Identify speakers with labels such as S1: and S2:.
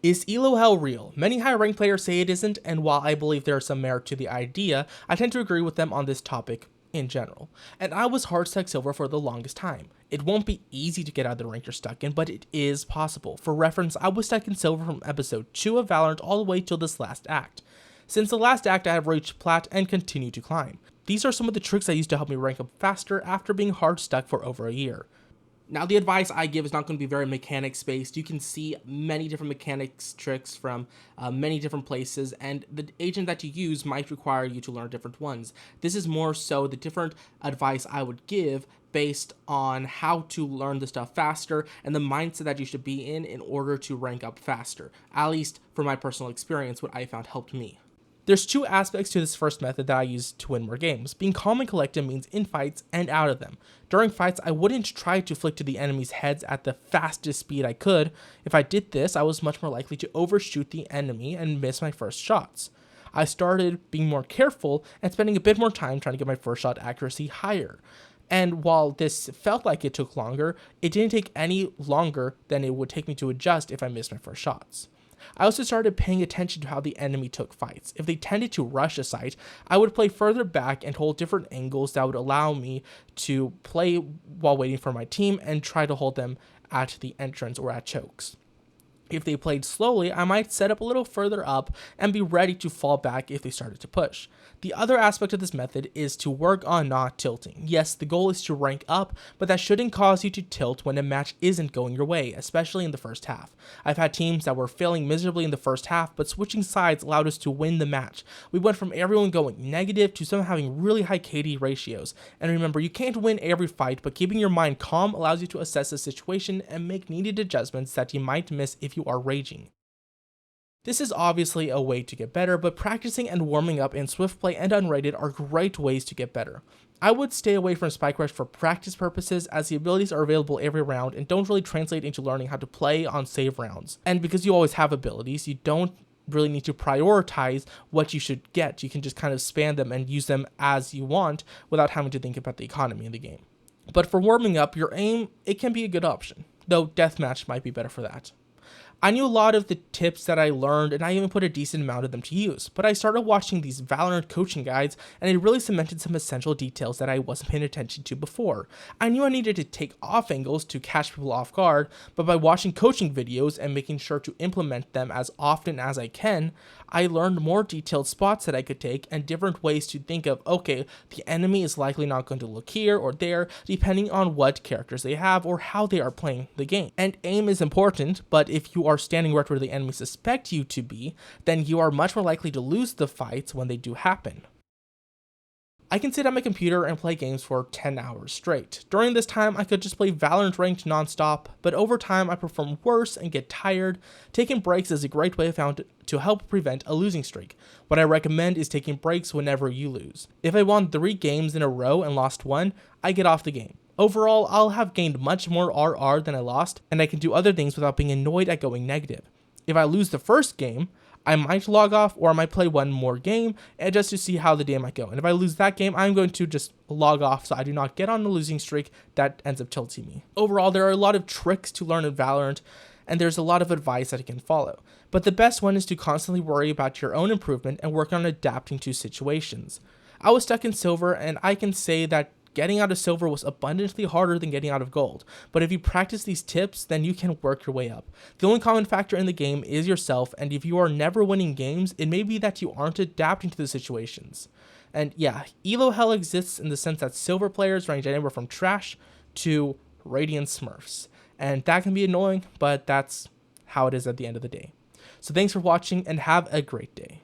S1: Is Elo Hell real? Many high rank players say it isn't, and while I believe there is some merit to the idea, I tend to agree with them on this topic in general. And I was hard stuck silver for the longest time. It won't be easy to get out of the rank you're stuck in, but it is possible. For reference, I was stuck in silver from episode 2 of Valorant all the way till this last act. Since the last act, I have reached plat and continue to climb. These are some of the tricks I used to help me rank up faster after being hard stuck for over a year. Now, the advice I give is not going to be very mechanics based. You can see many different mechanics tricks from many different places, and the agent that you use might require you to learn different ones. This is more so the different advice I would give based on how to learn the stuff faster and the mindset that you should be in order to rank up faster. At least from my personal experience, what I found helped me. There's two aspects to this first method that I use to win more games. Being calm and collected means in fights and out of them. During fights, I wouldn't try to flick to the enemy's heads at the fastest speed I could. If I did this, I was much more likely to overshoot the enemy and miss my first shots. I started being more careful and spending a bit more time trying to get my first shot accuracy higher. And while this felt like it took longer, it didn't take any longer than it would take me to adjust if I missed my first shots. I also started paying attention to how the enemy took fights. If they tended to rush a site, I would play further back and hold different angles that would allow me to play while waiting for my team and try to hold them at the entrance or at chokes. If they played slowly, I might set up a little further up and be ready to fall back if they started to push. The other aspect of this method is to work on not tilting. Yes, the goal is to rank up, but that shouldn't cause you to tilt when a match isn't going your way, especially in the first half. I've had teams that were failing miserably in the first half, but switching sides allowed us to win the match. We went from everyone going negative to some having really high KD ratios. And remember, you can't win every fight, but keeping your mind calm allows you to assess the situation and make needed adjustments that you might miss if you are raging. This is obviously a way to get better, but practicing and warming up in Swift Play and Unrated are great ways to get better. I would stay away from Spike Rush for practice purposes, as the abilities are available every round and don't really translate into learning how to play on save rounds. And because you always have abilities, you don't really need to prioritize what you should get. You can just kind of span them and use them as you want without having to think about the economy in the game. But for warming up, your aim, it can be a good option, though Deathmatch might be better for that. I knew a lot of the tips that I learned, and I even put a decent amount of them to use, but I started watching these Valorant coaching guides, and it really cemented some essential details that I wasn't paying attention to before. I knew I needed to take off angles to catch people off guard, but by watching coaching videos and making sure to implement them as often as I can, I learned more detailed spots that I could take and different ways to think of, okay, the enemy is likely not going to look here or there, depending on what characters they have or how they are playing the game. And aim is important, but if you are standing right where the enemy suspect you to be, then you are much more likely to lose the fights when they do happen. I can sit on my computer and play games for 10 hours straight. During this time, I could just play Valorant ranked non-stop, but over time I perform worse and get tired. Taking breaks is a great way I found to help prevent a losing streak. What I recommend is taking breaks whenever you lose. If I won 3 games in a row and lost 1, I get off the game. Overall, I'll have gained much more RR than I lost, and I can do other things without being annoyed at going negative. If I lose the first game, I might log off or I might play one more game and just to see how the day might go. And if I lose that game, I'm going to just log off so I do not get on the losing streak that ends up tilting me. Overall, there are a lot of tricks to learn in Valorant, and there's a lot of advice that you can follow. But the best one is to constantly worry about your own improvement and work on adapting to situations. I was stuck in silver, and I can say that getting out of silver was abundantly harder than getting out of gold, but if you practice these tips, then you can work your way up. The only common factor in the game is yourself, and if you are never winning games, it may be that you aren't adapting to the situations. And yeah, Elo Hell exists in the sense that silver players range anywhere from trash to Radiant Smurfs, and that can be annoying, but that's how it is at the end of the day. So thanks for watching, and have a great day.